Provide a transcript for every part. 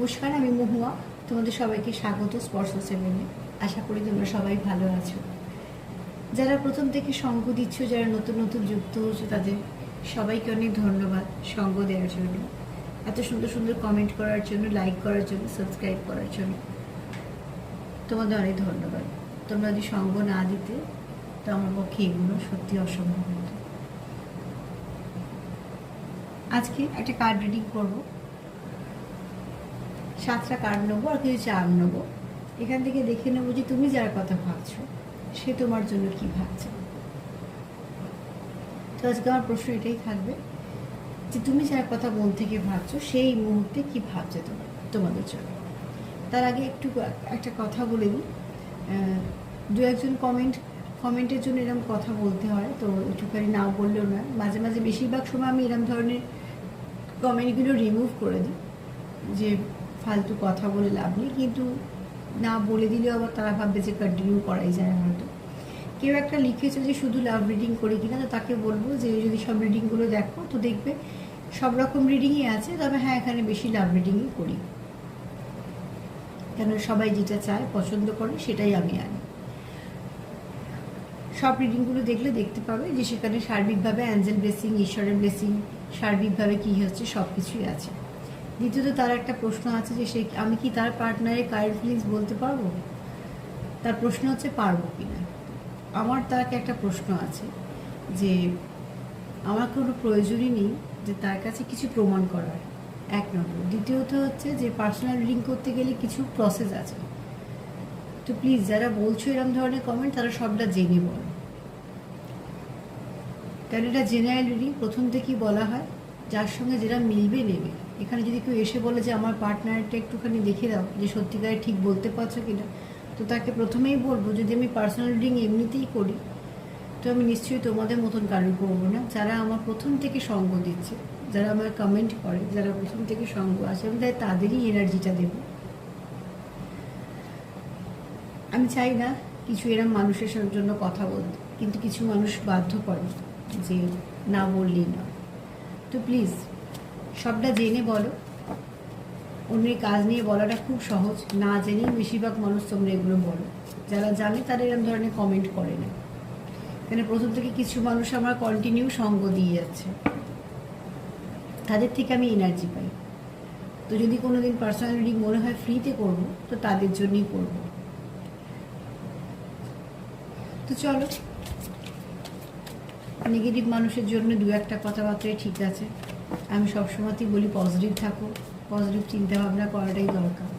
নমস্কার, আমি মহুয়া। তোমাদের সবাইকে স্বাগত স্পর্শ চ্যানেলে। আশা করি তোমরা সবাই ভালো আছো। যারা প্রথম থেকে সঙ্গ দিচ্ছ, যারা নতুন নতুন যুক্ত হচ্ছে, তাদের সবাইকে অনেক ধন্যবাদ সঙ্গ দেওয়ার জন্য, এত সুন্দর সুন্দর কমেন্ট করার জন্য, লাইক করার জন্য, সাবস্ক্রাইব করার জন্য তোমাদের অনেক ধন্যবাদ। তোমরা যদি সঙ্গ না দিতে তো আমার পক্ষে এগুলো সত্যি অসম্ভব হতো। আজকে একটা কার্ড রিডিং করবো। 7টা কার্ড নেবো আর কিছু চার্ট নেবো। এখান থেকে দেখে নেবো যে তুমি যার কথা ভাবছো সে তোমার জন্য কি ভাবছে। তো আজকে আমার প্রশ্ন এটাই থাকবে যে তুমি যার কথা মন থেকে ভাবছো সেই মুহূর্তে কি ভাবছে তোমাদের জন্য। তার আগে একটু একটা কথা বলে দিই। দু একজন কমেন্টের জন্য এরকম কথা বলতে হয়, তো একটুখানি না বললেও না। মাঝে মাঝে বেশিরভাগ সময় আমি এরকম ধরনের কমেন্টগুলো রিমুভ করে দিই, যে ফালতু কথা বলে লাভ নেই। কিন্তু না বলে দিলেও আবার তারা ভাববে যে কন্টিনিউ করাই যায়। হয়তো কেউ একটা লিখেছে যে শুধু লাভ রিডিং করি কিনা, তো তাকে বলবো যে যদি সব রিডিংগুলো দেখো তো দেখবে সব রকম রিডিংই আছে, তবে হ্যাঁ এখানে বেশি লাভ রিডিংই করি, কেন সবাই যেটা চায় পছন্দ করে সেটাই আমি আনি। সব রিডিংগুলো দেখলে দেখতে পাবে যে সেখানে সার্বিকভাবে অ্যাঞ্জেল ব্লেসিং, ঈশ্বরের ব্লেসিং, সার্বিকভাবে কী হচ্ছে সব কিছুই আছে। দ্বিতীয়ত তার একটা প্রশ্ন আছে যে আমি কি তার পার্টনারের কারেন্ট ফিলিংস বলতে পারবো। তার প্রশ্ন হচ্ছে পারবো কি না। আমার তাকে একটা প্রশ্ন আছে যে আমার কোনো প্রয়োজনই নেই যে তার কাছে কিছু প্রমাণ করার, 1 নম্বর। দ্বিতীয়ত হচ্ছে যে পার্সোনাল রিডিং করতে গেলে কিছু প্রসেস আছে। তো প্লিজ যারা বলছো এরকম ধরনের কমেন্ট, তারা সবটা জেনে বলো, কারণ এটা জেনারেল রিডিং। প্রথম থেকেই বলা হয় যার সঙ্গে যেটা মিলবে নেবে। এখানে যদি কেউ এসে বলে যে আমার পার্টনারটা একটুখানি দেখে দাও যে সত্যিকারে ঠিক বলতে পারছো কিনা, তো তাকে প্রথমেই বলবো যদি আমি পার্সোনাল রিডিং এমনিতেই করি তো আমি নিশ্চয়ই তোমাদের মতন কারণ করবো না। যারা আমার প্রথম থেকে সঙ্গ দিচ্ছে, যারা আমার কমেন্ট করে, যারা প্রথম থেকে সঙ্গ আসে, আমি তাদেরই এনার্জিটা দেবো। আমি চাই না কিছু এরম মানুষের জন্য কথা বলতে, কিন্তু কিছু মানুষ বাধ্য করে যে না বললেই না। তো প্লিজ সবটা জেনে বলো। অন্যের কাজ নিয়ে বলাটা খুব সহজ, না জেনেই বেশিরভাগ মানুষ তোমরা এগুলো বলো। যারা জানে তারা এরকম ধরনের কমেন্ট করে না। এখানে প্রথম থেকে কিছু মানুষ আমার কন্টিনিউ সঙ্গ দিয়ে যাচ্ছে, তাদের থেকে আমি এনার্জি পাই। তো যদি কোনো দিন পার্সোনাল রিডিং মনে হয় ফ্রিতে করবো তো তাদের জন্যই করবো। তো চলো, নেগেটিভ মানুষের জন্য 2-1টা কথাবার্তাই ঠিক আছে। আমি সবসময়তেই বলি পজিটিভ থাকো, পজিটিভ চিন্তাভাবনা করাটাই দরকার।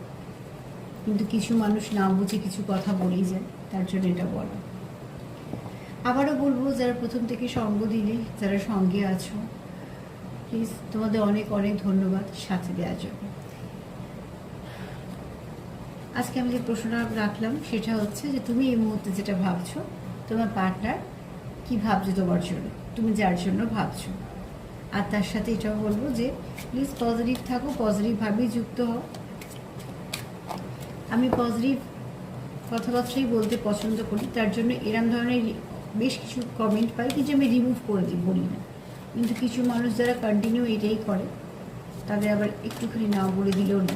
কিন্তু কিছু মানুষ না বুঝে কিছু কথা বলেই যায়, তার জন্য এটা বলা। আবারও বলবো যারা প্রথম থেকে সঙ্গ দিলে, যারা সঙ্গে আছো, প্লিজ তোমাদের অনেক অনেক ধন্যবাদ সাথে দেওয়ার জন্য। আজকে আমি যে প্রশ্নটা রাখলাম সেটা হচ্ছে যে তুমি এই মুহূর্তে যেটা ভাবছো, তোমার পার্টনার কি ভাবছে তোমার জন্য, তুমি যার জন্য ভাবছো। আর তার সাথে এটাও বলবো যে প্লিজ পজিটিভ থাকো, পজিটিভভাবেই যুক্ত হও। আমি পজিটিভ কথাবার্তাই বলতে পছন্দ করি, তার জন্য এরম ধরনের বেশ কিছু কমেন্ট পাই, কিন্তু আমি রিমুভ করে দিই, বলি না। কিন্তু কিছু মানুষ যারা কন্টিনিউ এটাই করে, তাদের আবার একটুখানি নাও বলে দিলেও না।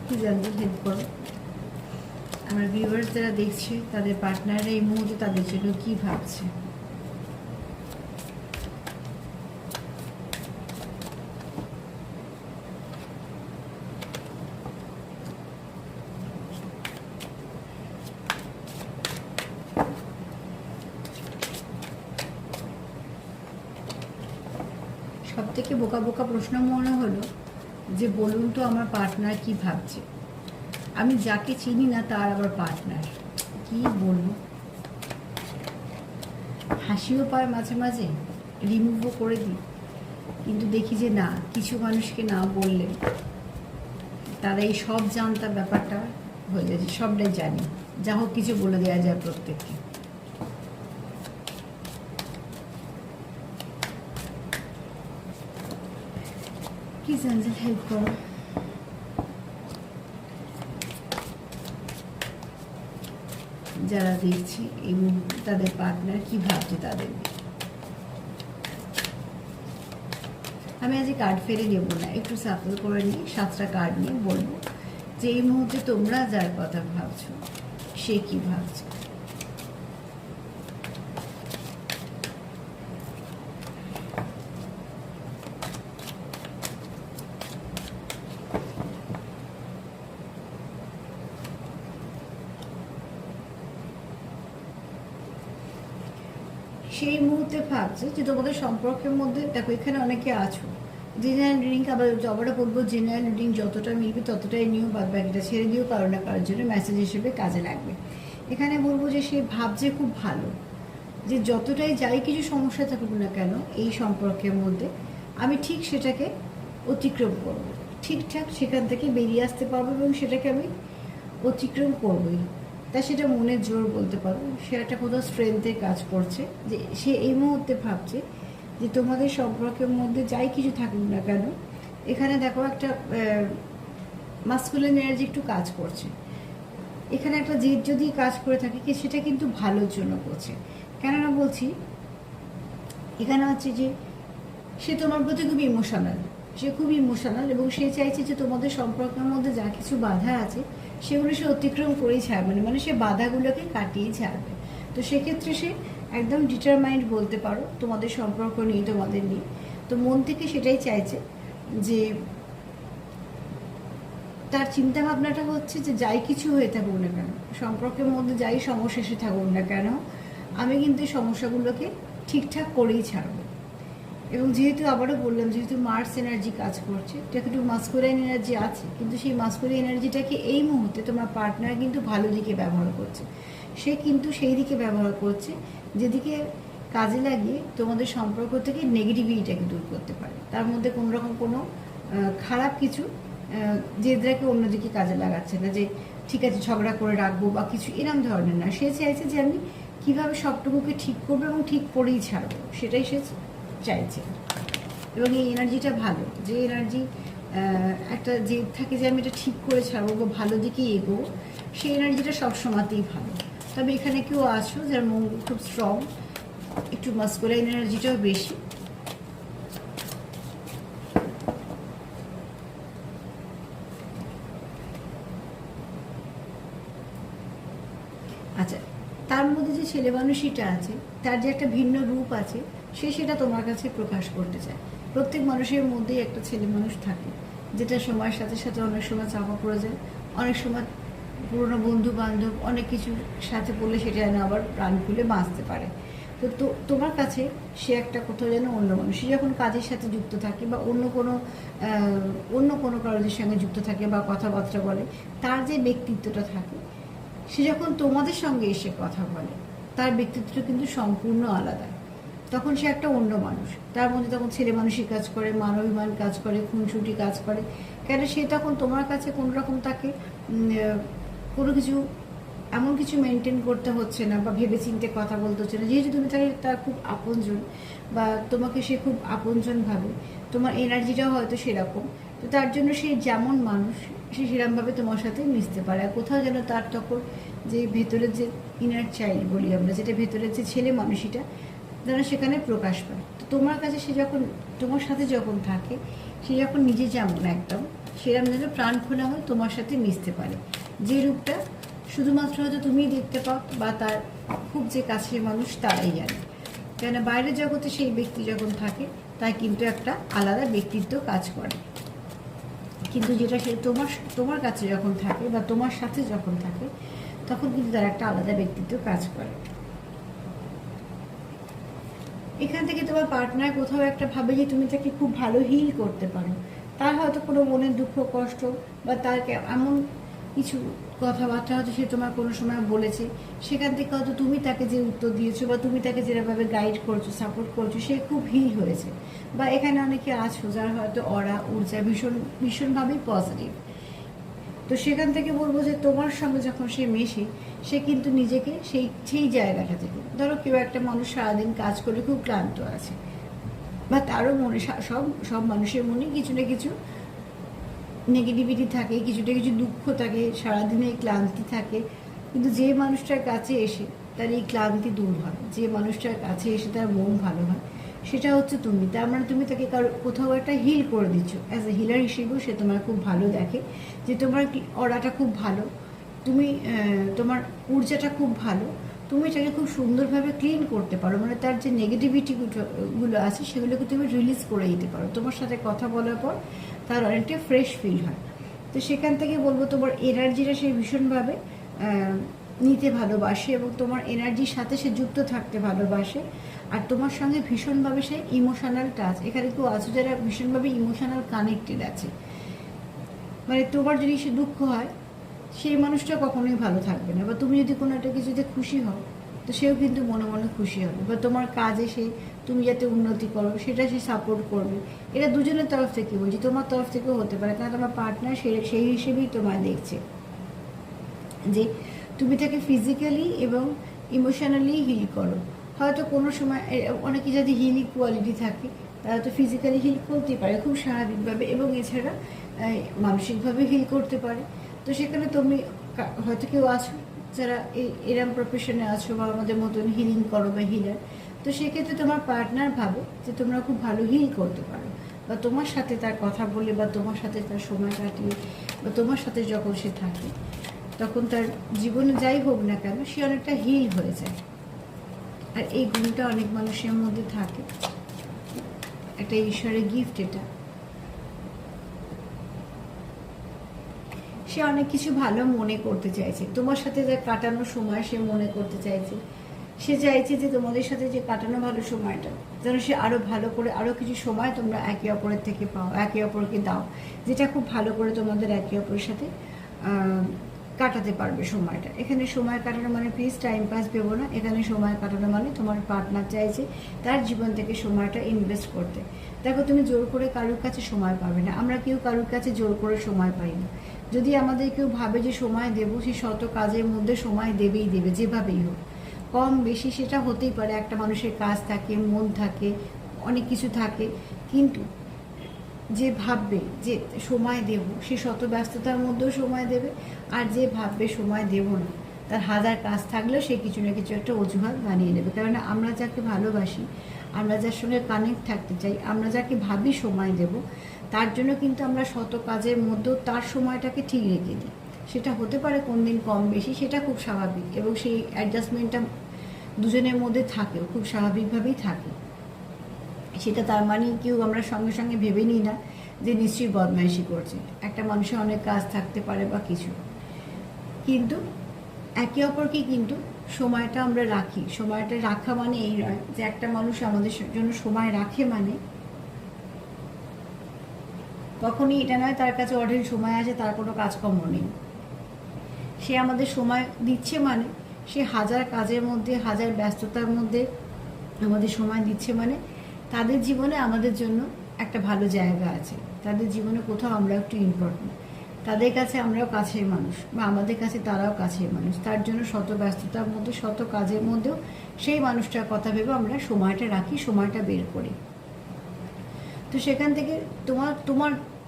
কি জানতে হেল্প করো। আমার ভিউয়ার্স যারা দেখছে তাদের পার্টনাররা এই মুহূর্তে তাদের জন্য কি ভাবছে। সব থেকে বোকা বোকা প্রশ্ন মনে হলো যে বলুন তো আমার পার্টনার কি ভাবছে। আমি যাকে চিনি না তার আবার পার্টনার, কি বলবো। হাসিও পায় মাঝে মাঝে, রিমুভও করে দিই, কিন্তু দেখি যে না, কিছু মানুষকে না বললে তারা এই সব জানতা ব্যাপারটা হয়ে যায়, সবটাই জানি, যা হোক কিছু বলে দেওয়া যায় প্রত্যেককে। প্লিজ অ্যাঞ্জেল হেল্প করো। যারা দেখছি এই মুহূর্তে তাদের পার্টনার কি ভাবছে তাদের। আমি আজ কার্ড ফেলে নেব না, একটু সাফল করে নিয়ে 7টা কার্ড নিয়ে বলবো যে এই মুহূর্তে তোমরা যার কথা ভাবছো সে কি ভাবছে। সেই মুহূর্তে ভাবছে যে তোমাদের সম্পর্কের মধ্যে, দেখো এখানে অনেকে আছো জেনারেল রিডিং, আবার জবাটা বলবো জেনারেল রিডিং যতটা মিলবে ততটাই নিও, বাদ বাকিটা ছেড়ে দিও, কারো না কারোর জন্য মেসেজ হিসেবে কাজে লাগবে। এখানে বলবো যে সে ভাবছে খুব ভালো, যে যতটাই যাই কিছু সমস্যা থাকুক না কেন এই সম্পর্কের মধ্যে আমি ঠিক সেটাকে অতিক্রম করব, ঠিকঠাক সেখান থেকে বেরিয়ে আসতে পারবো এবং সেটাকে আমি অতিক্রম করবই। তা সেটা মনের জোর বলতে পারো, সে একটা কোথাও স্ট্রেংথে কাজ করছে, যে সে এই মুহূর্তে ভাবছে যে তোমাদের সম্পর্কের মধ্যে যাই কিছু থাকুক না কেন, এখানে দেখো একটা মাস্কুলিন এনার্জি একটু কাজ করছে, এখানে একটা জেদ যদি কাজ করে থাকে কি সেটা কিন্তু ভালোর জন্য করছে। কেননা বলছি এখানে হচ্ছে যে সে তোমার প্রতি খুব ইমোশনাল, সে খুব ইমোশনাল এবং সে চাইছে যে তোমাদের সম্পর্কের মধ্যে যা কিছু বাধা আছে সেগুলো সে অতিক্রম করেই ছাড়বে, মানে সে বাধাগুলোকে কাটিয়ে ছাড়বে। তো সেক্ষেত্রে সে একদম ডিটারমাইন্ড বলতে পারো তোমাদের সম্পর্ক নিয়ে, তোমাদের নিয়ে। তো মন থেকে সেটাই চাইছে যে তার চিন্তা ভাবনাটা হচ্ছে যে যাই কিছু হয়ে থাকুক না কেন, সম্পর্কের মধ্যে যাই সমস্যা এসে থাকুক না কেন, আমি কিন্তু এই সমস্যাগুলোকে ঠিকঠাক করেই ছাড়বো। এবং যেহেতু আবারও বললাম, যেহেতু মার্স এনার্জি কাজ করছে, এটা একটু মাস্কুলাইন এনার্জি আছে, কিন্তু সেই মাস্কুলাইন এনার্জিটাকে এই মুহূর্তে তোমার পার্টনার কিন্তু ভালো দিকে ব্যবহার করছে, সে কিন্তু সেই দিকে ব্যবহার করছে যেদিকে কাজে লাগিয়ে তোমাদের সম্পর্ক থেকে নেগেটিভিটিটাকে দূর করতে পারে। তার মধ্যে কোনো রকম কোনো খারাপ কিছু জেদরাকে অন্যদিকে কাজে লাগাচ্ছে না, যে ঠিক আছে ঝগড়া করে রাখবো বা কিছু এরম ধরনের না। সে চাইছে যে আমি কীভাবে সবটুকুকে ঠিক করবো এবং ঠিক করেই ছাড়বো, সেটাই সে চাইছে। এবং এই এনার্জিটা ভালো, যে এনার্জি একটা জেদ থাকে যে আমি এটা ঠিক করে ছাড়বো বা ভালো দিকেই এগোবো, সেই এনার্জিটা সবসময়তেই ভালো। তবে এখানে কেউ আছো যার মঙ্গল খুব স্ট্রং, একটু মাস্কুলাইন এনার্জিটাও বেশি। আচ্ছা, তার মধ্যে যে ছেলে মানুষইটা আছে, তার যে একটা ভিন্ন রূপ আছে, সে সেটা তোমার কাছে প্রকাশ করতে চায়। প্রত্যেক মানুষের মধ্যেই একটা ছেলে মানুষ থাকে, যেটা সময়ের সাথে সাথে অনেক সময় চাপা পড়ে যায়, অনেক সময় পুরনো বন্ধু বান্ধব অনেক কিছুর সাথে পড়লে সেটা যেন আবার প্রাণ খুলে বাঁচতে পারে। তো তোমার কাছে সে একটা কোথাও যেন অন্য মানুষ, সে যখন কাজের সাথে যুক্ত থাকে বা অন্য কোনো কারোর সঙ্গে যুক্ত থাকে বা কথাবার্তা বলে, তার যে ব্যক্তিত্বটা থাকে, সে যখন তোমাদের সঙ্গে এসে কথা বলে তার ব্যক্তিত্বটা কিন্তু সম্পূর্ণ আলাদা। তখন সে একটা অন্য মানুষ, তার মধ্যে তখন ছেলে মানুষই কাজ করে, মানবিমান কাজ করে, খুনসুটি কাজ করে। কেন সে তখন তোমার কাছে কোনো রকম তাকে কোনো কিছু এমন কিছু মেনটেন করতে হচ্ছে না বা ভেবে চিন্তে কথা বলতে হচ্ছে না, যেহেতু তুমি তাকে তার খুব আপনজন বা তোমাকে সে খুব আপনজন ভাবে, তোমার এনার্জিটাও হয়তো সেরকম। তো তার জন্য সে যেমন মানুষ সে সেরকমভাবে তোমার সাথে মিশতে পারে। আর কোথাও যেন তার তখন যে ভেতরের যে ইনার চাইল্ড বলি আমরা, যেটা ভেতরের যে ছেলে মানুষটা যেন সেখানে প্রকাশ পায়। তো তোমার কাছে সে যখন তোমার সাথে যখন থাকে, সে যখন নিজে যেমন একদম সেরকম যেন প্রাণ খোলা হয় তোমার সাথে মিশতে পারে, যে রূপটা শুধুমাত্র হয়তো তুমিই দেখতে পাও বা তার খুব যে কাছের মানুষ তারাই জানে। কেন বাইরের জগতে সেই ব্যক্তি যখন থাকে তার কিন্তু একটা আলাদা ব্যক্তিত্ব কাজ করে, কিন্তু যেটা সে তোমার কাছে যখন থাকে বা তোমার সাথে যখন থাকে তখন কিন্তু তার একটা আলাদা ব্যক্তিত্ব কাজ করে। এখান থেকে তোমার পার্টনার কোথাও একটা ভাবে যে তুমি তাকে খুব ভালো হিল করতে পারো, তার হয়তো কোনো মনের দুঃখ কষ্ট বা তার এমন কিছু কথাবার্তা হয়তো সে তোমার কোনো সময় বলেছে, সেখান থেকে হয়তো তুমি তাকে যে উত্তর দিয়েছো বা তুমি তাকে যেভাবে গাইড করছো, সাপোর্ট করছো, সে খুব হিল হয়েছে। বা এখানে অনেকে আছো যার হয়তো ঊর্জা ভীষণভাবেই পজিটিভ। তো সেখান থেকে বলবো যে তোমার সঙ্গে যখন সে মেশে, সে কিন্তু নিজেকে সেই জায়গাটা থেকে, ধরো কেউ একটা মানুষ সারাদিন কাজ করে খুব ক্লান্ত আছে বা তারও মনে সব মানুষের মনে কিছু না কিছু নেগেটিভিটি থাকে, কিছুটা কিছু দুঃখ থাকে, সারাদিনে ক্লান্তি থাকে, কিন্তু যে মানুষটার কাছে এসে তার এই ক্লান্তি দূর হয়, যে মানুষটার কাছে এসে তার মন ভালো হয়, সেটা হচ্ছে তুমি। তার মানে তুমি তাকে কোথাও একটা হিল করে দিচ্ছ। অ্যাজ এ হিলার হিসেবেও সে তোমার খুব ভালো দেখে, যে তোমার অরাটা খুব ভালো, তুমি তোমার ঊর্জাটা খুব ভালো, তুমি এটাকে খুব সুন্দরভাবে ক্লিন করতে পারো। মানে তার যে নেগেটিভিটিগুলো আছে সেগুলোকে তুমি রিলিজ করে দিতে পারো। তোমার সাথে কথা বলার পর তার অনেকটা ফ্রেশ ফিল হয়। তো সেখান থেকে বলবো তোমার এনার্জিটা সে ভীষণভাবে নিতে ভালোবাসে এবং তোমার এনার্জির সাথে সে যুক্ত থাকতে ভালোবাসে। আর তোমার সঙ্গে ভীষণভাবে সে ইমোশনাল টাচ, এখানে কেউ আছে যারা ভীষণভাবে ইমোশনাল কানেক্টেড আছে। মানে তোমার যদি সে দুঃখ হয়, সেই মানুষটা কখনোই ভালো থাকবে না। বা তুমি যদি কোনো একটা কিছুতে খুশি হও, তো সেও কিন্তু মনে মনে খুশি হবে। বা তোমার কাজে সে, তুমি যাতে উন্নতি করো সেটা সে সাপোর্ট করবে। এটা দুজনের তরফ থেকে বলছি, তোমার তরফ থেকেও হতে পারে, কারণ তোমার পার্টনার সেই হিসেবেই তোমায় দেখছে যে তুমি তাকে ফিজিক্যালি এবং ইমোশনালি হিল করো। হয়তো কোনো সময় অনেকে যদি হিলিং কোয়ালিটি থাকে, তারা তো ফিজিক্যালি হিল করতেই পারে খুব স্বাভাবিকভাবে, এবং এছাড়া মানসিকভাবে হিল করতে পারে। তো সেখানে তুমি হয়তো কেউ আছো যারা এরম প্রফেশনে আছো বা আমাদের মতন হিলিং করো বা হিলার, তো সেক্ষেত্রে তোমার পার্টনার ভাবে যে তোমরা খুব ভালো হিল করতে পারো, বা তোমার সাথে তার কথা বলে বা তোমার সাথে তার সময় কাটিয়ে বা তোমার সাথে যখন সে থাকে তখন তার জীবনে যাই হোক না কেন সে অনেকটা হিল হয়ে যায়। আর এই গুণটা অনেক মানুষের মধ্যে থাকে, একটা ঈশ্বরের গিফট এটা। সে অনেক কিছু ভালো মনে করতে চাইছে, তোমার সাথে যে কাটানো সময় সে মনে করতে চাইছে। সে চাইছে যে তোমাদের সাথে যে কাটানো ভালো সময়টা যেন সে আরও ভালো করে, আরও কিছু সময় তোমরা একে অপরের থেকে পাও, একে অপরকে দাও, যেটা খুব ভালো করে তোমাদের একে অপরের সাথে কাটাতে পারবে সময়টা। এখানে সময় কাটানো মানে প্লিজ টাইম পাস ভেবো না, এখানে সময় কাটানো মানে তোমার পার্টনার চাইছে তার জীবন থেকে সময়টা ইনভেস্ট করতে। দেখো, তুমি জোর করে কারোর কাছে সময় পাবে না, আমরা কেউ কারোর কাছে জোর করে সময় পাই না। যদি আমাদের কেউ ভাবে যে সময় দেবো, সে শত কাজের মধ্যে সময় দেবেই দেবে, যেভাবেই হোক, কম বেশি সেটা হতেই পারে। একটা মানুষের কাজ থাকে, মন থাকে, অনেক কিছু থাকে, কিন্তু যে ভাববে যে সময় দেব, সে শত ব্যস্ততার মধ্যেও সময় দেবে। আর যে ভাববে সময় দেব না, তার হাজার কাজ থাকলেও সে কিছু না কিছু একটা অজুহাত বানিয়ে নেবে। কারণ আমরা যাকে ভালোবাসি, আমরা যার সঙ্গে কানেক্ট থাকতে চাই, আমরা যাকে ভাবি সময় দেব, তার জন্য কিন্তু আমরা শত কাজের মধ্যেও তার সময়টাকে ঠিক রেখে দিই। সেটা হতে পারে কোনদিন কম বেশি, সেটা খুব স্বাভাবিক, এবং সেই অ্যাডজাস্টমেন্টটা দুজনের মধ্যে থাকেও, খুব স্বাভাবিকভাবেই থাকে। সেটা তার মানে কেউ আমরা সঙ্গে সঙ্গে ভেবে নিই না যে নিশ্চয়ই বদমাইশি করছে। একটা মানুষের অনেক কাজ থাকতে পারে বা কিছু, কিন্তু একে অপরকে কিন্তু সময়টা আমরা রাখি। সময়টা রাখা মানে এই নয় যে একটা মানুষ আমাদের জন্য সময় রাখে মানে কখনই এটা নয় তার কাছে অঢেল সময় আছে, তার কোনো কাজকর্ম নেই। সে আমাদের সময় দিচ্ছে মানে সে হাজার কাজের মধ্যে, হাজার ব্যস্ততার মধ্যে আমাদের সময় দিচ্ছে মানে তাদের জীবনে আমাদের জন্য একটা ভালো জায়গা আছে, তাদের জীবনে কোথাও আমরা একটু ইম্পর্টেন্ট, তাদের কাছে আমরাও কাছের মানুষ, বা আমাদের কাছে তারাও কাছের মানুষ। তার জন্য শত ব্যস্ততার মধ্যে, শত কাজের মধ্যেও সেই মানুষটার কথা ভেবে আমরা সময়টা রাখি, সময়টা বের করি। তো সেখান থেকে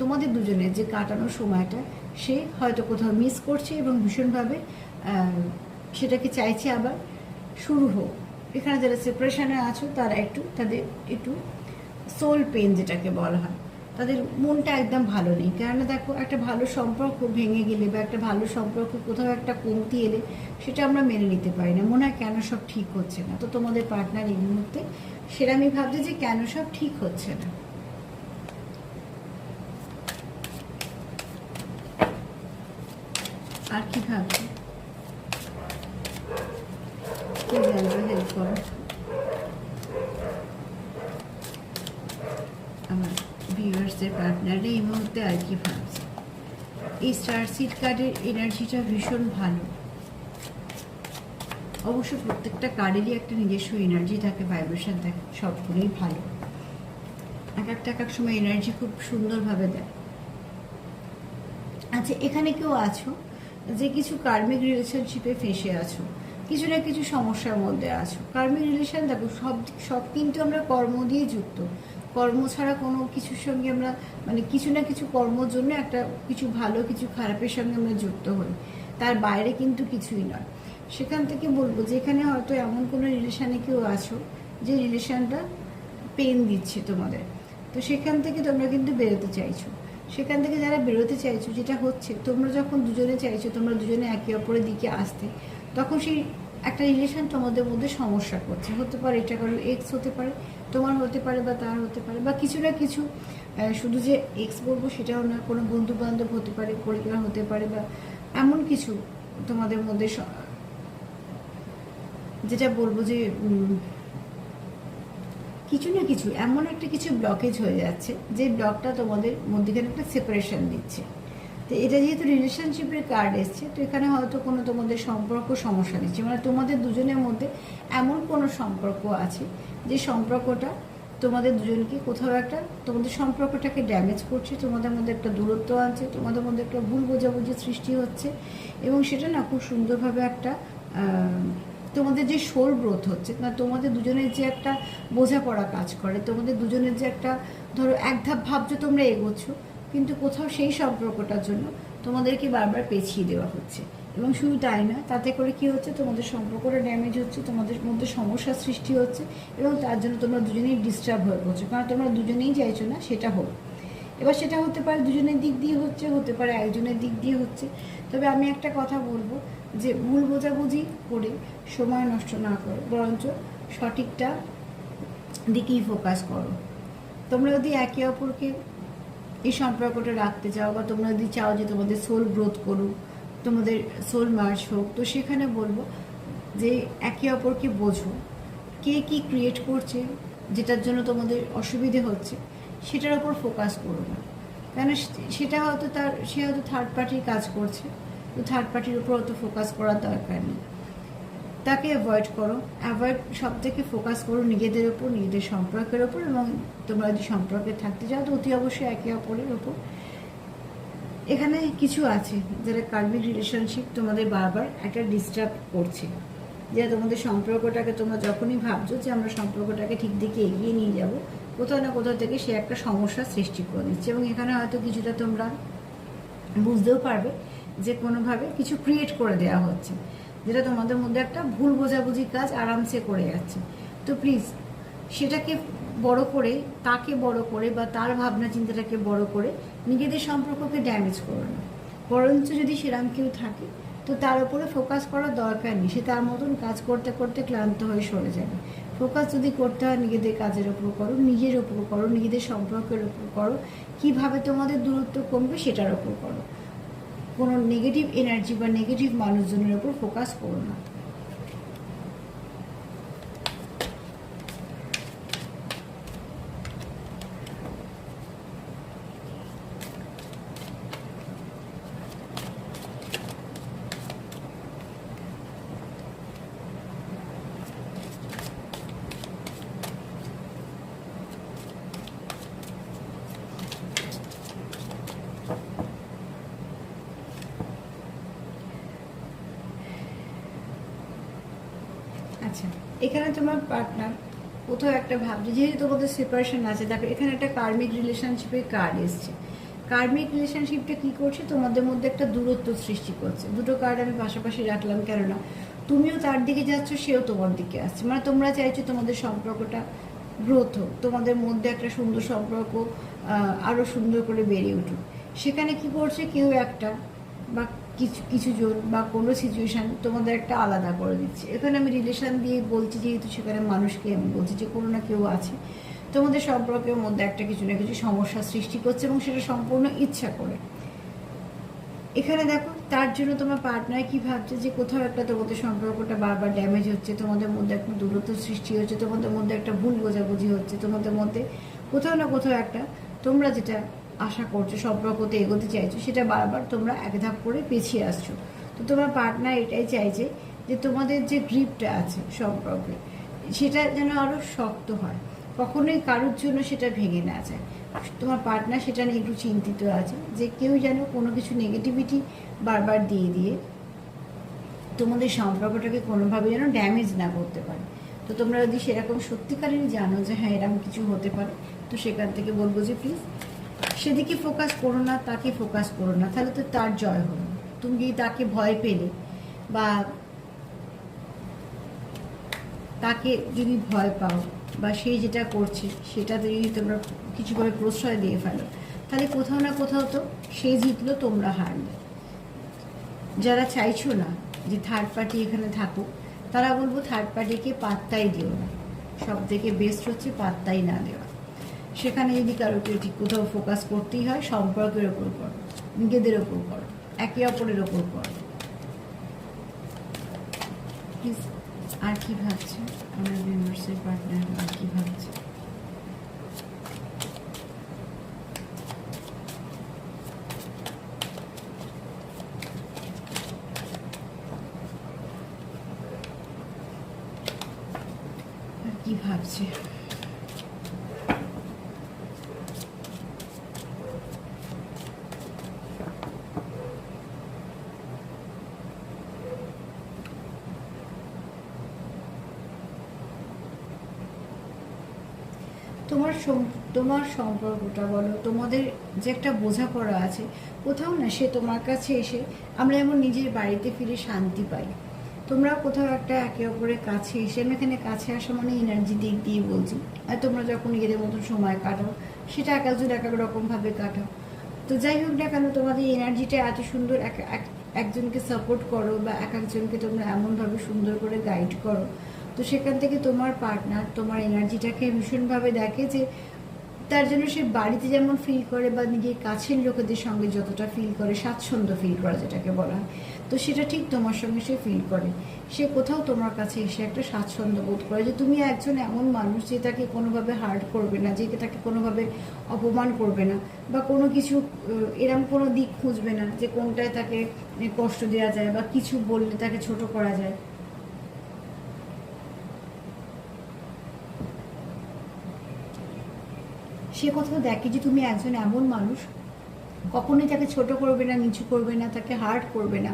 তোমাদের দুজনের যে কাটানোর সময়টা সে হয়তো কোথাও মিস করছে এবং ভীষণভাবে সেটাকে চাইছে আবার শুরু হোক। এখানে যারা সেপারেশনে আছো তারা তাদের একটু সোল পেন যেটাকে বলা হয়, তাদের মনটা একদম ভালো নেই। কেননা দেখো, একটা ভালো সম্পর্ক ভেঙে গেলে বা একটা ভালো সম্পর্ক কোথাও একটা কমতি এলে সেটা আমরা মেনে নিতে পারি না, মনে হয় কেন সব ঠিক হচ্ছে না। তো তোমাদের পার্টনার এই মুহূর্তে সেরকমই ভাবছে যে কেন সব ঠিক হচ্ছে না। আর কি ভাবছে, কে জানবে, হেল্প করো আমার ভিউয়ার্সদের পার্টনারে এই মুহূর্তে আর কি ভাবছে। এই স্টার সিড কার্ডের এনার্জিটা ভীষণ ভালো। অবশ্য প্রত্যেকটা কার্ডেরই একটা নিজস্ব এনার্জি থাকে, ভাইব্রেশন থাকে, সবগুলোই ভালো। এক এক সময় এনার্জি খুব সুন্দরভাবে দেয়। আচ্ছা, এখানে কেউ আছো যে কিছু কার্মিক রিলেশনশিপে ফেঁসে আছো, কিছু না কিছু সমস্যার মধ্যে আছো। কার্মিক রিলেশন দেখো, সব কিন্তু আমরা কর্ম দিয়ে যুক্ত। কর্ম ছাড়া কোনো কিছুর সঙ্গে আমরা, মানে কিছু না কিছু কর্মর জন্য একটা কিছু ভালো কিছু খারাপের সঙ্গে আমরা যুক্ত হই, তার বাইরে কিন্তু কিছুই নয়। সেখান থেকে বলবো যে এখানে হয়তো এমন কোনো রিলেশানে কেউ আছো যে রিলেশানটা পেন দিচ্ছে তোমাদের। তো সেখান থেকে তোমরা কিন্তু বেরোতে চাইছো। সেখান থেকে যারা বেরোতে চাইছো, যেটা হচ্ছে তোমরা যখন দুজনে চাইছো তোমরা দুজনে একে অপরের দিকে আসতে, তখন সেই একটা রিলেশন তোমাদের মধ্যে সমস্যা করছে। হতে পারে এটা কারো এক্স হতে পারে, তোমার হতে পারে বা তার হতে পারে, বা কিছু না কিছু, শুধু যে এক্স বলবো সেটাও না, কোনো বন্ধু বান্ধব হতে পারে, পরিবার হতে পারে, বা এমন কিছু তোমাদের মধ্যে যেটা বলবো যে কিছু না কিছু এমন একটা কিছু ব্লকেজ হয়ে যাচ্ছে, যে ব্লকটা তোমাদের মধ্যেখানে একটা সেপারেশন দিচ্ছে। তো এটা যেহেতু রিলেশনশিপের কার্ড এসছে, তো এখানে হয়তো কোনো তোমাদের সম্পর্ক সমস্যা দিচ্ছে, মানে তোমাদের দুজনের মধ্যে এমন কোনো সম্পর্ক আছে যে সম্পর্কটা তোমাদের দুজনকে কোথাও একটা, তোমাদের সম্পর্কটাকে ড্যামেজ করছে, তোমাদের মধ্যে একটা দূরত্ব আনছে, তোমাদের মধ্যে একটা ভুল বোঝাবুঝি সৃষ্টি হচ্ছে, এবং সেটা না খুব সুন্দরভাবে একটা তোমাদের যে সোল গ্রোথ হচ্ছে, না তোমাদের দুজনের যে একটা বোঝাপড়া কাজ করে, তোমাদের দুজনের যে একটা ধরো এক ধাপ ভাবছো তোমরা এগোচ্ছ, কিন্তু কোথাও সেই সম্পর্কটার জন্য তোমাদেরকে বারবার পেছিয়ে দেওয়া হচ্ছে। এবং শুধু তাই না, তাতে করে কি হচ্ছে, তোমাদের সম্পর্কটা ড্যামেজ হচ্ছে, তোমাদের মধ্যে সমস্যার সৃষ্টি হচ্ছে, এবং তার জন্য তোমরা দুজনেই ডিস্টার্ব হয়ে পড়ছো, কারণ তোমরা দুজনেই চাইছো না সেটা হোক। এবার সেটা হতে পারে দুজনের দিক দিয়ে হচ্ছে, হতে পারে একজনের দিক দিয়ে হচ্ছে। তবে আমি একটা কথা বলবো, যে ভুল বোঝাবুঝি করে সময় নষ্ট না করো, বরঞ্চ সঠিকটা দিকেই ফোকাস করো। তোমরা যদি একে অপরকে এই সম্পর্কটা রাখতে চাও, বা তোমরা যদি চাও যে তোমাদের সোল গ্রোথ করুক, তোমাদের সোল মার্চ হোক, তো সেখানে বলবো যে একে অপরকে বোঝো, কে কি ক্রিয়েট করছে, যেটার জন্য তোমাদের অসুবিধে হচ্ছে সেটার ওপর ফোকাস করো না। কেন সেটা হয়তো সে হয়তো থার্ড পার্টির কাজ করছে, তো থার্ড পার্টির উপর অত ফোকাস করার দরকার নেই, তাকে অ্যাভয়েড করো। সব থেকে ফোকাস করো নিজেদের ওপর, নিজেদের সম্পর্কের ওপর, এবং তোমরা যদি সম্পর্কে থাকতে চাও তো অতি অবশ্যই একে অপরের ওপর। এখানে কিছু আছে যারা কার্মিক রিলেশনশিপ তোমাদের বারবার একটা ডিস্টার্ব করছে, যেটা তোমাদের সম্পর্কটাকে, তোমরা যখনই ভাবছো যে আমরা সম্পর্কটাকে ঠিক দিকে এগিয়ে নিয়ে যাব, কোথাও না কোথাও থেকে সে একটা সমস্যার সৃষ্টি করে দিচ্ছে। এবং এখানে হয়তো কিছুটা তোমরা বুঝতেও পারবে যে কোনোভাবে কিছু ক্রিয়েট করে দেওয়া হচ্ছে, যেটা তোমাদের মধ্যে একটা ভুল বোঝাবুঝি কাজ আরামসে করে যাচ্ছে। তো প্লিজ সেটাকে বড় করে, তাকে বড় করে, বা তার ভাবনা চিন্তাটাকে বড় করে নিজেদের সম্পর্ককে ড্যামেজ করো না। বরঞ্চ যদি সেরকম কেউ থাকে তো তার উপরে ফোকাস করার দরকার নেই, সে তার মতন কাজ করতে করতে ক্লান্ত হয়ে সরে যাবে। ফোকাস যদি করতে হয় নিজেদের কাজের ওপর করো, নিজের ওপর করো, নিজেদের সম্পর্কের ওপর করো, কীভাবে তোমাদের দূরত্ব কমবে সেটার ওপর করো। কোনো নেগেটিভ এনার্জি বা নেগেটিভ মানুষজনের ওপর ফোকাস করো না। আচ্ছা, এখানে তোমার পার্টনার কোথাও একটা ভাবছে, যেহেতু তোমাদের সেপারেশন আছে, দেখো এখানে একটা কার্মিক রিলেশনশিপের কার্ড এসছে। কার্মিক রিলেশনশিপটা কি করছে, তোমাদের মধ্যে একটা দূরত্ব সৃষ্টি করছে। দুটো কার্ড আমি পাশাপাশি রাখলাম, কেননা তুমিও তার দিকে যাচ্ছ, সেও তোমার দিকে আসছে, মানে তোমরা চাইছো তোমাদের সম্পর্কটা গ্রোথ হোক, তোমাদের মধ্যে একটা সুন্দর সম্পর্ক আরও সুন্দর করে বেড়ে উঠুক। সেখানে কি করছে, কেউ একটা বা কিছু জন বা কোনো সিচুয়েশান তোমাদের একটা আলাদা করে দিচ্ছে। এখানে আমি রিলেশান দিয়ে বলছি, যেহেতু সেখানে মানুষকে আমি বলছি যে কোনো না কেউ আছে তোমাদের সম্পর্কের মধ্যে একটা কিছু না কিছু সমস্যার সৃষ্টি করছে, এবং সেটা সম্পূর্ণ ইচ্ছা করে। এখানে দেখো তার জন্য তোমার পার্টনার কি ভাবছে, যে কোথাও একটা তোমাদের সম্পর্কটা বারবার ড্যামেজ হচ্ছে, তোমাদের মধ্যে একটা দূরত্ব সৃষ্টি হচ্ছে, তোমাদের মধ্যে একটা ভুল বোঝাবুঝি হচ্ছে, তোমাদের মধ্যে কোথাও না কোথাও একটা তোমরা যেটা আশা করছো, সম্পর্কতে এগোতে চাইছো, সেটা বারবার তোমরা এক ধাপ করে পিছিয়ে আসছো। তো তোমার পার্টনার এটাই চাইছে যে তোমাদের যে গ্রিপটা আছে সম্পর্কে, সেটা যেন আরও শক্ত হয়, কখনোই কারোর জন্য সেটা ভেঙে না যায়। তোমার পার্টনার সেটা নিয়ে একটু চিন্তিত আছে, যে কেউ যেন কোনো কিছু নেগেটিভিটি বারবার দিয়ে দিয়ে তোমাদের সম্পর্কটাকে কোনোভাবে যেন ড্যামেজ না করতে পারে। তো তোমরা যদি সেরকম সত্যিকারেরই জানো যে হ্যাঁ এরকম কিছু হতে পারে, তো সেখান থেকে বলবো যে প্লিজ সেদিকে ফোকাস করো না, তাকে ফোকাস করো না, তাহলে তো তার জয় হলো। তুমি যদি তাকে ভয় পেলে বা তাকে যদি ভয় পাও, বা সে যেটা করছে সেটাতে যদি তোমরা কিছুভাবে প্রশ্রয় দিয়ে ফেলো, তাহলে কোথাও না কোথাও তো সে জিতলো, তোমরা হারলে। যারা চাইছো না যে থার্ড পার্টি এখানে থাকুক, তারা বলবো থার্ড পার্টিকে পাত্তাই দিও না। সব থেকে বেস্ট হচ্ছে পাত্তাই না দেওয়া। সেখানে যদি কারোকে ঠিক কোথাও ফোকাস করতেই হয়, সম্পর্কের ওপর করো, নিজেদের ওপর করো, একে অপরের ওপর করো। প্লিজ, আর কি ভাবছে আমার ভিউয়ার্সের পার্টনার, আর কি ভাবছে? আর কি ভাবছে? তোমার সম্পর্কটা বলো, তোমাদের যে একটা বোঝাপড়া আছে কোথাও না, সে তোমার কাছে এসে আমরা যেমন নিজের বাড়িতে ফিরে শান্তি পাই, তোমরাও কোথাও একটা একে অপরের কাছে এসে, আমি এখানে কাছে আসা মানে এনার্জি দিক দিয়ে বলছি, আর তোমরা যখন নিজেদের মতন সময় কাটাও, সেটা এক একজন এক এক রকমভাবে কাটাও। তো যাই হোক না কেন, তোমাদের এনার্জিটা এত সুন্দর, একজনকে সাপোর্ট করো বা এক একজনকে তোমরা এমনভাবে সুন্দর করে গাইড করো, তো সেখান থেকে তোমার পার্টনার তোমার এনার্জিটাকে ভীষণভাবে দেখে যে তার জন্য সে বাড়িতে যেমন ফিল করে বা নিজের কাছের লোকেদের সঙ্গে যতটা ফিল করে, স্বাচ্ছন্দ্য ফিল করা যেটাকে বলা হয়, তো সেটা ঠিক তোমার সঙ্গে সে ফিল করে। সে কোথাও তোমার কাছে এসে একটা স্বাচ্ছন্দ্য বোধ করে যে তুমি একজন এমন মানুষ যে তাকে কোনোভাবে হার্ট করবে না, যে তাকে কোনোভাবে অপমান করবে না, বা কোনো কিছু এরম কোনো দিক খুঁজবে না যে কোনটায় তাকে কষ্ট দেওয়া যায় বা কিছু বললে তাকে ছোট করা যায়। সে কোথাও দেখে যে তুমি একজন এমন মানুষ, কখনোই তাকে ছোট করবে না, নিচু করবে না, তাকে হার্ট করবে না,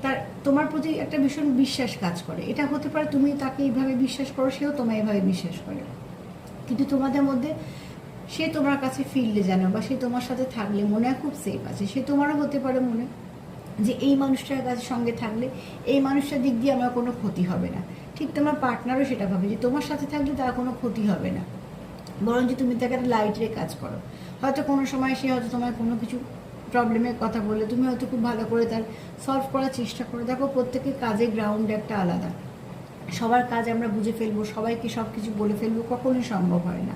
তার তোমার প্রতি একটা ভীষণ বিশ্বাস কাজ করে। এটা হতে পারে তুমি তাকে এইভাবে বিশ্বাস করো, সেও তোমায় এইভাবে বিশ্বাস করে, কিন্তু তোমাদের মধ্যে সে তোমার কাছে ফিরলে জানো বা সে তোমার সাথে থাকলে মনে হয় খুব সেফ আছে। সে তোমারও হতে পারে মনে যে এই মানুষটার কাছে সঙ্গে থাকলে এই মানুষটার দিক দিয়ে আমার কোনো ক্ষতি হবে না। ঠিক তোমার পার্টনারও সেটা ভাবে যে তোমার সাথে থাকলে তার কোনো ক্ষতি হবে না, বরং যে তুমি তাকে লাইট রে কাজ করো। হয়তো কোনো সময় সে হয়তো তোমার কোনো কিছু প্রবলেমের কথা বললে তুমি হয়তো খুব ভালো করে তার সলভ করার চেষ্টা করো। দেখো, প্রত্যেকের কাজের গ্রাউন্ড একটা আলাদা, সবার কাজ আমরা বুঝে ফেলবো, সবাইকে সব কিছু বলে ফেলবো কখনোই সম্ভব হয় না।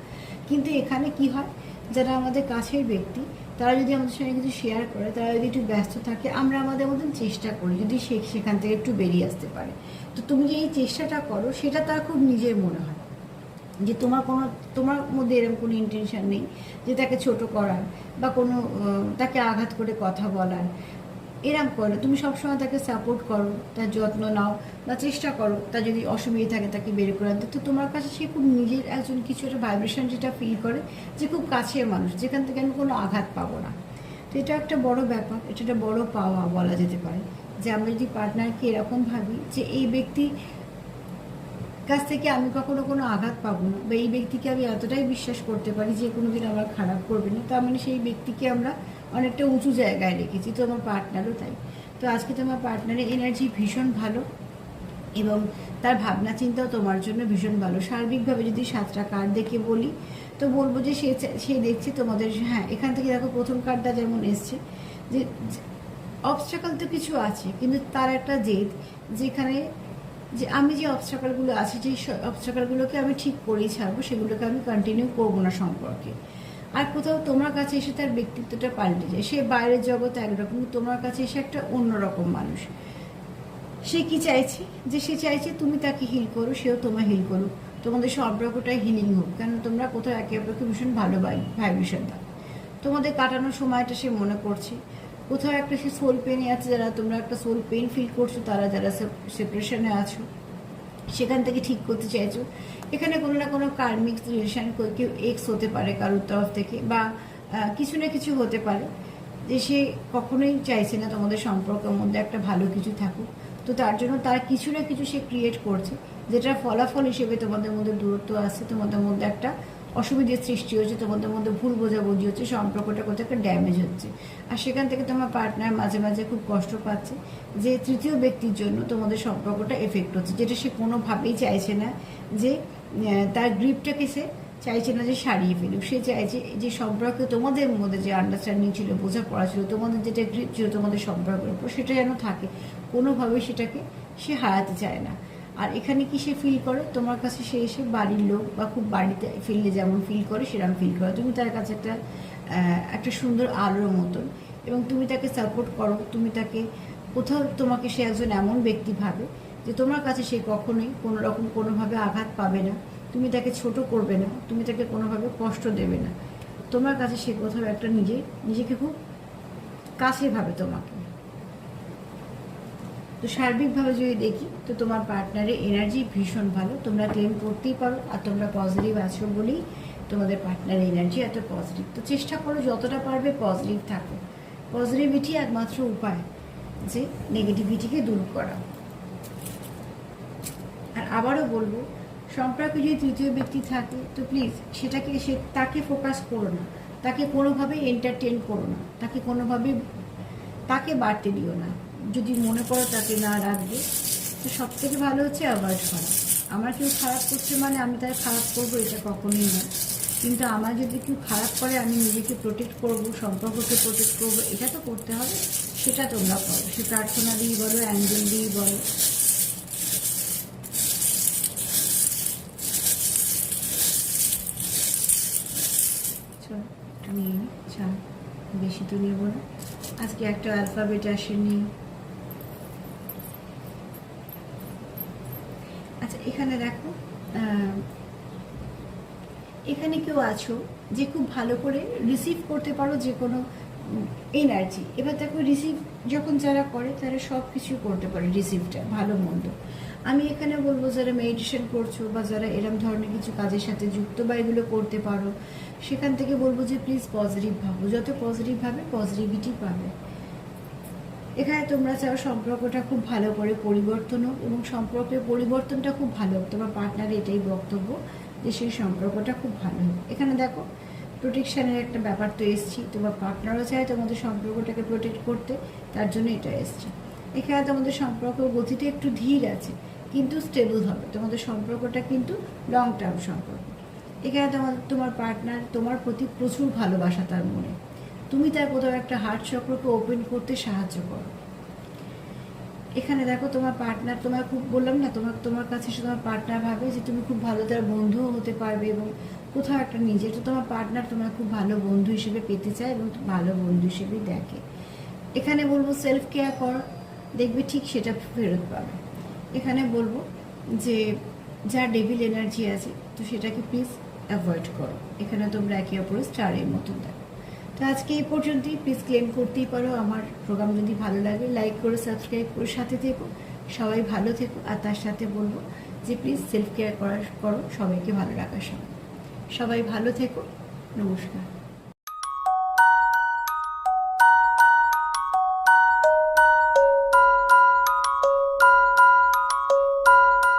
কিন্তু এখানে কি হয়, যারা আমাদের কাছের ব্যক্তি তারা যদি আমাদের সঙ্গে কিছু শেয়ার করে, তারা যদি একটু ব্যস্ত থাকে, আমরা আমাদের মতন চেষ্টা করি যদি সেখান থেকে একটু বেরিয়ে আসতে পারে। তো তুমি যে এই চেষ্টাটা করো সেটা তার খুব নিজের মনে হয়, যে তোমার মধ্যে এরকম কোনো ইন্টেনশন নেই যে তাকে ছোট করার বা কোনো তাকে আঘাত করে কথা বলার। এরম করো, তুমি সবসময় তাকে সাপোর্ট করো, তার যত্ন নাও বা চেষ্টা করো তার যদি অসুবিধা থাকে তাকে বের করে আনতে। তো তোমার কাছে সে খুব নিজের একজন কিছু একটা ভাইব্রেশন যেটা ফিল করে যে খুব কাছের মানুষ, যেখান থেকে আমি কোনো আঘাত পাবো না। তো এটা একটা বড় ব্যাপার, এটা একটা বড় পাওয়া বলা যেতে পারে, যে আমরা যদি পার্টনারকে এরকম ভাবি যে এই ব্যক্তি কাছ থেকে আমি কখনো কোনো আঘাত পাবো না, বা এই ব্যক্তিকে আমি এতটাই বিশ্বাস করতে পারি যে কোনোদিন আমার খারাপ করবে না, তার মানে সেই ব্যক্তিকে আমরা অনেকটা উঁচু জায়গায় রেখেছি। তো আমার পার্টনারও তাই। তো আজকে তোমার পার্টনারের এনার্জি ভীষণ ভালো এবং তার ভাবনা চিন্তাও তোমার জন্য ভীষণ ভালো। সার্বিকভাবে যদি 7টা কার্ড দেখে বলি, তো বলবো যে সে দেখছে তোমাদের, হ্যাঁ এখান থেকে দেখো প্রথম কার্ডটা যেমন এসছে যে অবস্ট্রাকল তো কিছু আছে, কিন্তু তার একটা জেদ, যেখানে যে আমি যে অবস্ট্রাকলগুলো আছে, যে অবস্ট্রাকলগুলোকে আমি ঠিক করেই ছাড়বো, সেগুলোকে আমি কন্টিনিউ করবো না সম্পর্কে। আর কোথাও তোমার কাছে এসে তার ব্যক্তিত্বটা পাল্টে যায়, সে বাইরের জগতে একরকম, তোমার কাছে এসে একটা অন্যরকম মানুষ। সে কি চাইছে, যে সে চাইছে তুমি তাকে হিল করো, সেও তোমায় হিল করুক, তোমাদের সম্পর্কটাই হিলিং হোক, কারণ তোমরা কোথাও একে অপরকে ভীষণ ভালো ভাইব্রেশন দাও। তোমাদের কাটানোর সময়টা সে মনে করছে, কোথাও একটা সে সোল পেনে আছে, যারা তোমরা একটা সোল পেন ফিল করছো, তারা যারা সেপারেশনে আছো সেখান থেকে ঠিক করতে চাইছো। এখানে কোনো না কোনো কার্মিক রিলেশন, কেউ এক্স হতে পারে কারোর তরফ থেকে, বা কিছু না কিছু হতে পারে, যে সে কখনোই চাইছে না তোমাদের সম্পর্কের মধ্যে একটা ভালো কিছু থাকুক। তো তার জন্য তার কিছু না কিছু সে ক্রিয়েট করছে, যেটার ফলাফল হিসেবে তোমাদের মধ্যে দূরত্ব আসছে, তোমাদের মধ্যে একটা অসুবিধার সৃষ্টি হচ্ছে, তোমাদের মধ্যে ভুল বোঝাবুঝি হচ্ছে, সম্পর্কটা কোথাও একটা ড্যামেজ হচ্ছে। আর সেখান থেকে তোমার পার্টনার মাঝে মাঝে খুব কষ্ট পাচ্ছে যে তৃতীয় ব্যক্তির জন্য তোমাদের সম্পর্কটা এফেক্ট হচ্ছে, যেটা সে কোনোভাবেই চাইছে না যে তার গ্রিপটাকে সে চাইছে না যে সারিয়ে ফেলুক। সে চাইছে যে সম্পর্কে তোমাদের মধ্যে যে আন্ডারস্ট্যান্ডিং ছিল, বোঝাপড়া ছিল, তোমাদের যেটা গ্রিপ ছিল তোমাদের সম্পর্কের উপর, সেটা যেন থাকে, কোনোভাবেই সেটাকে সে হারাতে চায় না। আর এখানে কি সে ফিল করে তোমার কাছে, সে এসে বাড়ির লোক বা খুব বাড়িতে ফিরলে যেমন ফিল করে সেরকম ফিল করে। তুমি তার কাছে একটা সুন্দর আলোর মতন, এবং তুমি তাকে সাপোর্ট করো। তুমি তাকে কোথাও, তোমাকে সে একজন এমন ব্যক্তি ভাবে যে তোমার কাছে সে কখনোই কোনো রকম কোনোভাবে আঘাত পাবে না, তুমি তাকে ছোট করবে না, তুমি তাকে কোনোভাবে কষ্ট দেবে না। তোমার কাছে সে কোথাও একটা নিজেকে খুব কাছে ভাবে তোমাকে। তো সার্বিকভাবে যদি দেখি তো তোমার পার্টনারের এনার্জি ভীষণ ভালো, তোমরা ক্লেম করতেই পারো। আর তোমরা পজিটিভ আছো বলেই তোমাদের পার্টনারের এনার্জি এত পজিটিভ। তো চেষ্টা করো যতটা পারবে পজিটিভ থাকো। পজিটিভিটি একমাত্র উপায় যে নেগেটিভিটিকে দূর করা। আর আবারও বলবো, সম্পর্কে যদি তৃতীয় ব্যক্তি থাকে তো প্লিজ তাকে ফোকাস করো না, তাকে কোনোভাবে এন্টারটেন করো না, তাকে বাড়তে দিও না। যদি মনে করো তাকে না রাখবে, তো সব থেকে ভালো হচ্ছে অ্যাভয়েড করা। আমার কেউ খারাপ করছে মানে আমি তাকে খারাপ করবো, এটা কখনোই না। কিন্তু আমার যদি কেউ খারাপ করে আমি নিজেকে প্রোটেক্ট করবো, সম্পর্ককে প্রোটেক্ট করবো, এটা তো করতে হবে। সেটা তোমরা করো, সে প্রার্থনা দিয়েই বলো, অ্যাঞ্জেল দিয়েই বলো। একটু নিয়ে নিই চা, বেশি তো নেবো না। আজকে একটা অ্যালফাবেট আসেনি। আচ্ছা, এখানে দেখো, এখানে কেউ আছো যে খুব ভালো করে রিসিভ করতে পারো যে কোনো এনার্জি। এবার দেখো, রিসিভ যখন যারা করে তারা সব কিছু করতে পারে, রিসিভটা ভালো মন্দ। আমি এখানে বলবো যারা মেডিটেশন করছো বা যারা এরম ধরনের কিছু কাজের সাথে যুক্ত বা এগুলো করতে পারো, সেখান থেকে বলবো যে প্লিজ পজিটিভ ভাবো। যত পজিটিভ ভাবে পজিটিভিটি পাবে। এখানে তোমরা চাও সম্পর্কটা খুব ভালো করে পরিবর্তন হোক, এবং সম্পর্কের পরিবর্তনটা খুব ভালো হোক। তোমার পার্টনারের এটাই বক্তব্য যে সেই সম্পর্কটা খুব ভালো হোক। এখানে দেখো, প্রোটেকশানের একটা ব্যাপার তো এসছি, তোমার পার্টনারও চায় তোমাদের সম্পর্কটাকে প্রোটেক্ট করতে, তার জন্য এটা এসছে। এখানে তোমাদের সম্পর্ক গতিতে একটু ধীর আছে, কিন্তু স্টেবল হবে। তোমাদের সম্পর্কটা কিন্তু লং টার্ম সম্পর্ক। এখানে তোমার পার্টনার তোমার প্রতি প্রচুর ভালোবাসা তার মনে, তুমি তার কোথাও একটা হার্ট চক্রকে ওপেন করতে সাহায্য করো। এখানে দেখো, তোমার পার্টনার তোমার খুব, বললাম না, তোমার কাছে তোমার পার্টনার ভাবে যে তুমি খুব ভালো তার বন্ধুও হতে পারবে, এবং কোথাও একটা নিজে তো তোমার পার্টনার তোমার খুব ভালো বন্ধু হিসেবে পেতে চায় এবং ভালো বন্ধু হিসেবেই দেখে। এখানে বলবো সেলফ কেয়ার কর, দেখবে ঠিক সেটা ফেরত পাবে। এখানে বলবো যে যার ডেভিল এনার্জি আছে তো সেটাকে প্লিজ অ্যাভয়েড করো। এখানে তোমরা একে অপরের স্টারের মতন দেখো। তো আজকে এই পর্যন্তই। প্লিজ ক্লেম করতেই পারো। আমার প্রোগ্রাম যদি ভালো লাগে লাইক করে সাবস্ক্রাইব করে সাথে থেকো। সবাই ভালো থেকো। আর তার সাথে বলবো যে প্লিজ সেলফ কেয়ার করো সবাইকে ভালো রাখার সময়। সবাই ভালো থেকো। নমস্কার।